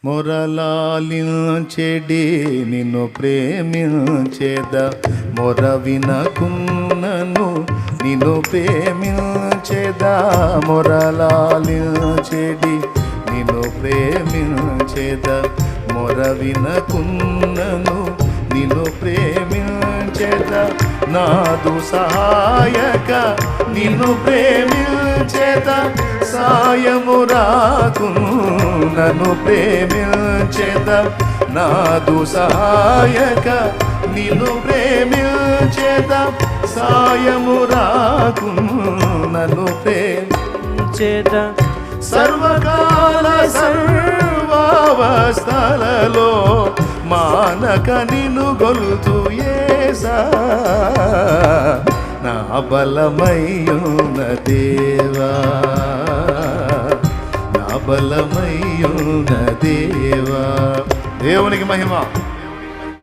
మొరలాలించెడి నిన్ను ప్రేమించేద, మొర వినకున్నను నిన్ను ప్రేమించేద. మొరలాలించెడి నిన్ను ప్రేమించేద, మొర వినకున్నను నిన్ను ప్రేమించేద. నాదు సహాయక నిన్ను ప్రేమించేద, సాయము రాకును నన్ను ప్రేమించేద. నాదు సహాయక నిన్ను ప్రేమించేద, సాయము రాకును నన్ను ప్రేమించేద. సర్వకాల సర్వావస్థలలో మానక నిన్ను గొలుతు యేసా. నా బలమయ్యున్న దేవా, నా బలమయ్యున్న దేవా. దేవునికి మహిమ.